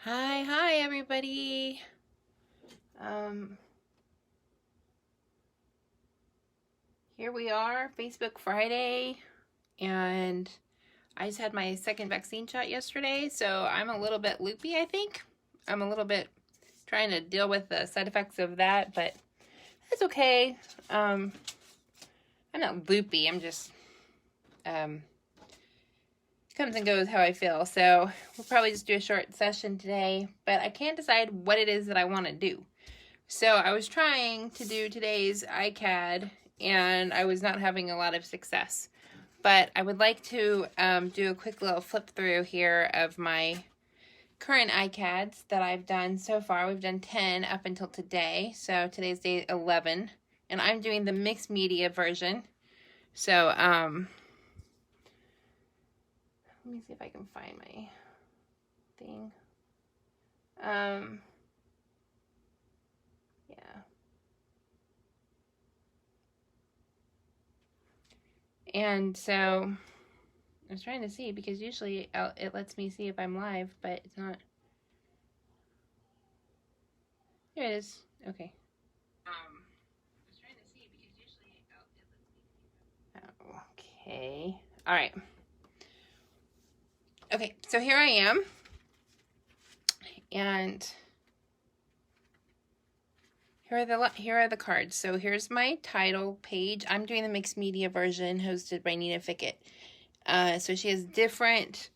Hi everybody. Here we are, Facebook Friday, and I just had my second vaccine shot yesterday, so I'm a little bit loopy, I think. I'm a little bit trying to deal with the side effects of that, but it's okay. I'm not loopy, I'm just, comes and goes how I feel. So we'll probably just do a short session today, but I can't decide what it is that I want to do. So I was trying to do today's ICAD, and I was not having a lot of success. But I would like to do a quick little flip through here of my current ICADs that I've done so far. We've done 10 up until today. So today's day 11, and I'm doing the mixed media version. So let me see if I can find my thing. And so I was trying to see, because usually it lets me see if I'm live, but it's not. Here it is. Okay. I was trying to see, because usually it lets me see. Okay. All right. Okay, so here I am. And here are the cards. So here's my title page. I'm doing the mixed media version hosted by Nina Fickett. So she has different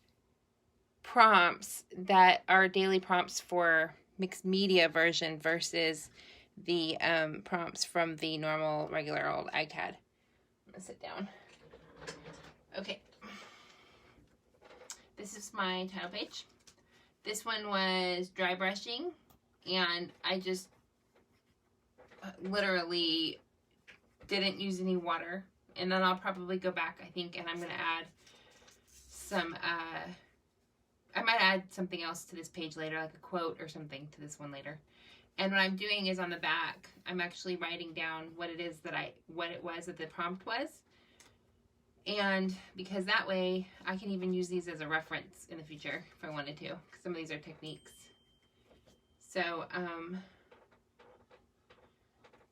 prompts that are daily prompts for mixed media version versus the prompts from the normal regular old ICAD. I'm gonna sit down. Okay. This is my title page. This one was dry brushing, and I just literally didn't use any water. And then I'll probably go back, I think, and I'm gonna add some I might add something else to this page later, like a quote or something to this one later. And what I'm doing is on the back, I'm actually writing down what it is that what it was that the prompt was. And because that way I can even use these as a reference in the future if I wanted to, because some of these are techniques. So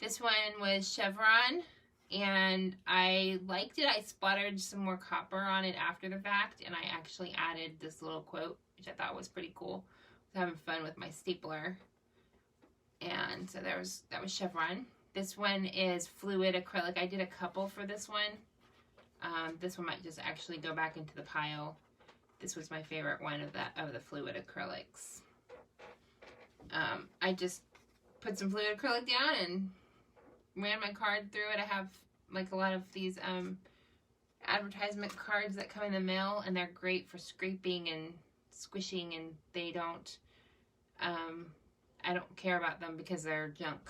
this one was chevron, and I liked it. I splattered some more copper on it after the fact, and I actually added this little quote, which I thought was pretty cool. I was having fun with my stapler. And so that was chevron. This one is fluid acrylic. I did a couple for this one. This one might just actually go back into the pile. This was my favorite one of the fluid acrylics. I just put some fluid acrylic down and ran my card through it. I have like a lot of these advertisement cards that come in the mail, and they're great for scraping and squishing, and they don't I don't care about them because they're junk.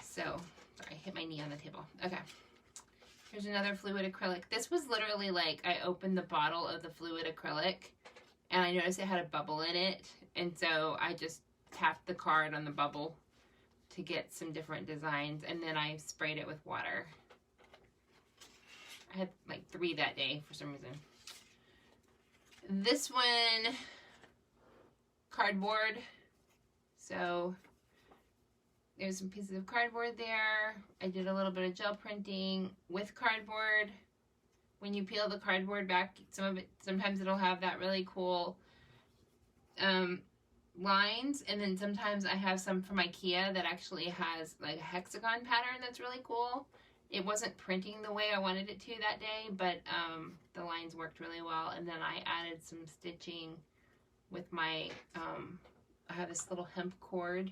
So, sorry, I hit my knee on the table. Okay. Here's another fluid acrylic. This was literally like, I opened the bottle of the fluid acrylic and I noticed it had a bubble in it. And so I just tapped the card on the bubble to get some different designs. And then I sprayed it with water. I had like 3 that day for some reason. This one, cardboard. So there's some pieces of cardboard there. I did a little bit of gel printing with cardboard. When you peel the cardboard back, sometimes it'll have that really cool lines, and then sometimes I have some from IKEA that actually has like a hexagon pattern that's really cool. It wasn't printing the way I wanted it to that day, but the lines worked really well. And then I added some stitching with my, I have this little hemp cord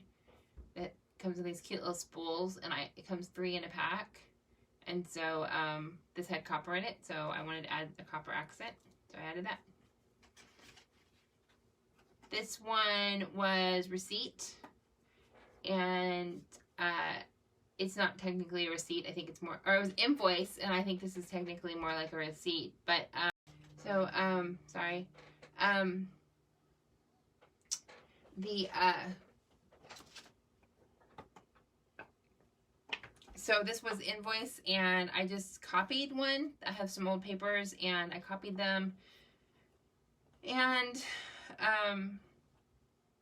that comes with these cute little spools, and it comes 3 in a pack. And so this had copper in it, so I wanted to add a copper accent, so I added that. This one was receipt, and it's not technically a receipt. I think it's more, or it was invoice, and I think this is technically more like a receipt. But sorry. So this was invoice, and I just copied one. I have some old papers, and I copied them. And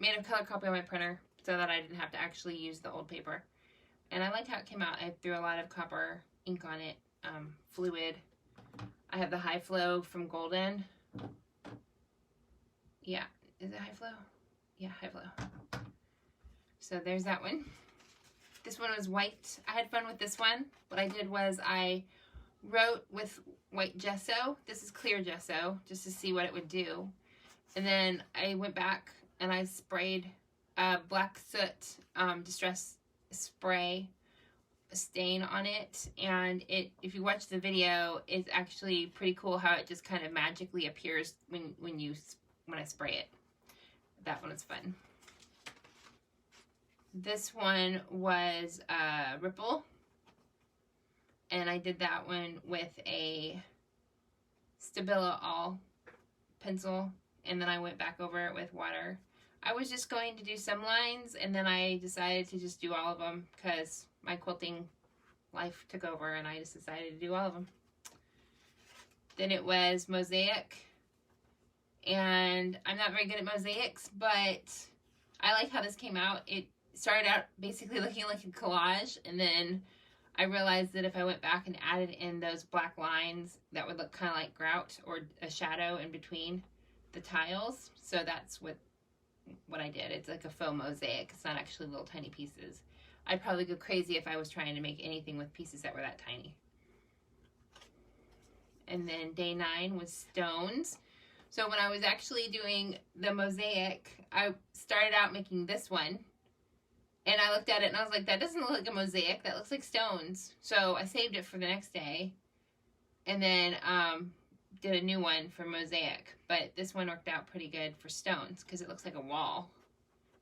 made a color copy on my printer so that I didn't have to actually use the old paper. And I liked how it came out. I threw a lot of copper ink on it, fluid. I have the high flow from Golden. Yeah, is it high flow? Yeah, high flow. So there's that one. This one was white. I had fun with this one. What I did was I wrote with white gesso. This is clear gesso, just to see what it would do. And then I went back and I sprayed black soot distress spray stain on it. And if you watch the video, it's actually pretty cool how it just kind of magically appears when I spray it. That one is fun. This one was Ripple, and I did that one with a Stabilo All pencil, and then I went back over it with water. I was just going to do some lines, and then I decided to just do all of them because my quilting life took over, and I just decided to do all of them. Then it was Mosaic, and I'm not very good at mosaics, but I like how this came out. It started out basically looking like a collage, and then I realized that if I went back and added in those black lines, that would look kind of like grout or a shadow in between the tiles. So that's what I did. It's like a faux mosaic. It's not actually little tiny pieces. I'd probably go crazy if I was trying to make anything with pieces that were that tiny. And then day 9 was stones. So when I was actually doing the mosaic, I started out making this one. And I looked at it and I was like, that doesn't look like a mosaic. That looks like stones. So I saved it for the next day. And then did a new one for mosaic. But this one worked out pretty good for stones because it looks like a wall.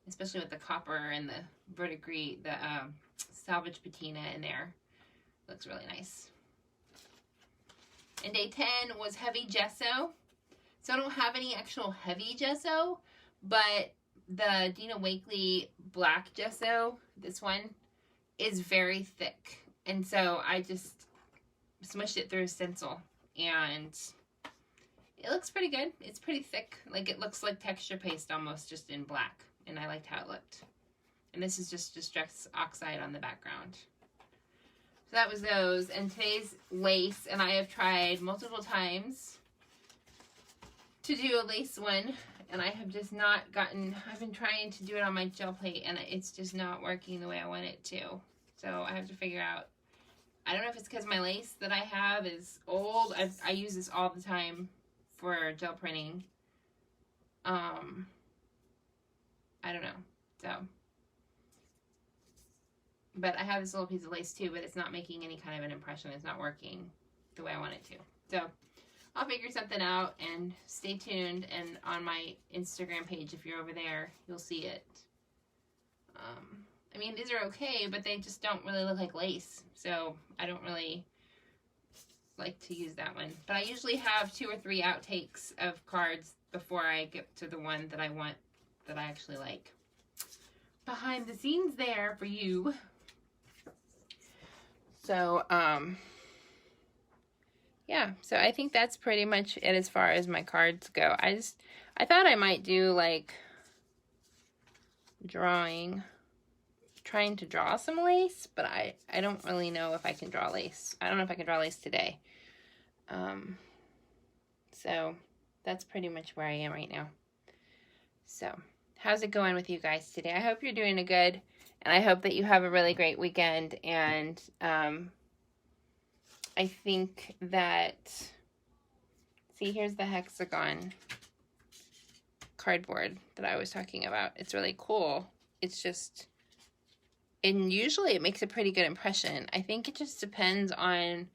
Especially with the copper and the verdigris, the salvage patina in there. Looks really nice. And day 10 was heavy gesso. So I don't have any actual heavy gesso, but the Dina Wakley black gesso, this one, is very thick. And so I just smushed it through a stencil, and it looks pretty good. It's pretty thick. Like, it looks like texture paste almost, just in black. And I liked how it looked. And this is just Distress Oxide on the background. So that was those. And today's lace, and I have tried multiple times to do a lace one, and I have just not gotten, I've been trying to do it on my gel plate, and it's just not working the way I want it to. So I have to figure out, I don't know if it's because my lace that I have is old. I use this all the time for gel printing. I don't know. So, but I have this little piece of lace too, but it's not making any kind of an impression. It's not working the way I want it to. So I'll figure something out, and stay tuned. And on my Instagram page, if you're over there, you'll see it. I mean, these are okay, but they just don't really look like lace. So I don't really like to use that one. But I usually have 2 or 3 outtakes of cards before I get to the one that I want, that I actually like. Behind the scenes there for you. So, yeah, so I think that's pretty much it as far as my cards go. I thought I might do, like, trying to draw some lace, but I don't really know if I can draw lace. I don't know if I can draw lace today. So that's pretty much where I am right now. So how's it going with you guys today? I hope you're doing good, and I hope that you have a really great weekend. And I think that, see, here's the hexagon cardboard that I was talking about. It's really cool. It's just, and usually it makes a pretty good impression. I think it just depends on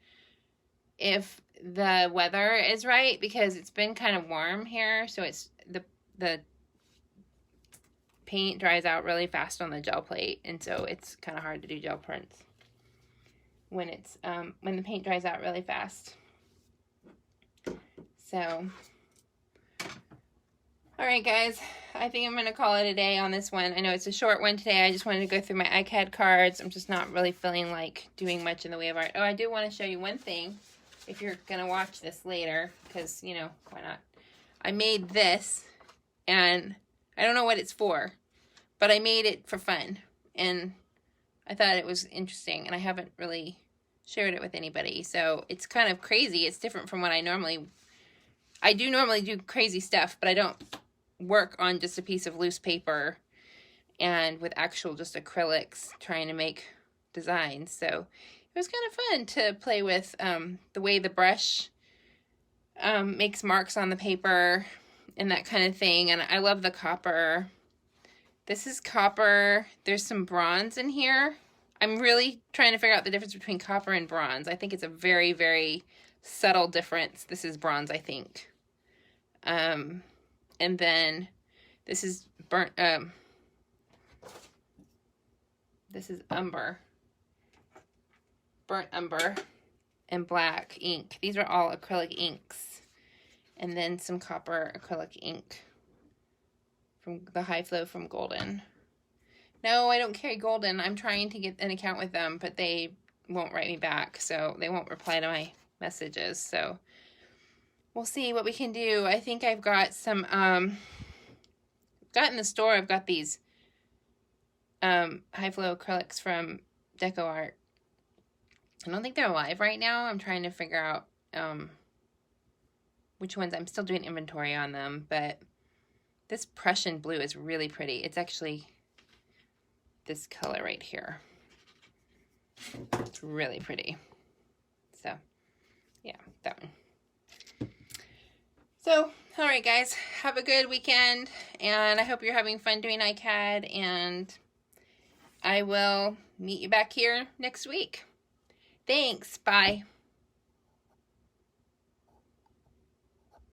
if the weather is right, because it's been kind of warm here, so it's the paint dries out really fast on the gel plate, and so it's kind of hard to do gel prints when it's when the paint dries out really fast. So, all right, guys, I think I'm going to call it a day on this one. I know it's a short one today. I just wanted to go through my ICAD cards. I'm just not really feeling like doing much in the way of art. Oh, I do want to show you one thing if you're going to watch this later, because, you know, why not? I made this, and I don't know what it's for, but I made it for fun, and I thought it was interesting, and I haven't really shared it with anybody, so it's kind of crazy. It's different from what I do normally do crazy stuff, but I don't work on just a piece of loose paper and with actual just acrylics trying to make designs. So it was kind of fun to play with the way the brush makes marks on the paper and that kind of thing. And I love the copper. This is copper. There's some bronze in here. I'm really trying to figure out the difference between copper and bronze. I think it's a very, very subtle difference. This is bronze, I think. And then this is burnt, this is umber. Burnt umber and black ink. These are all acrylic inks. And then some copper acrylic ink from the High Flow from Golden. No, I don't carry Golden. I'm trying to get an account with them, but they won't write me back, so they won't reply to my messages. So we'll see what we can do. I think I've got some, got in the store, I've got these High Flow acrylics from Deco Art. I don't think they're live right now. I'm trying to figure out which ones. I'm still doing inventory on them, but this Prussian blue is really pretty. It's actually this color right here. It's really pretty. So, yeah, that one. So, all right, guys, have a good weekend, and I hope you're having fun doing ICAD, and I will meet you back here next week. Thanks. Bye.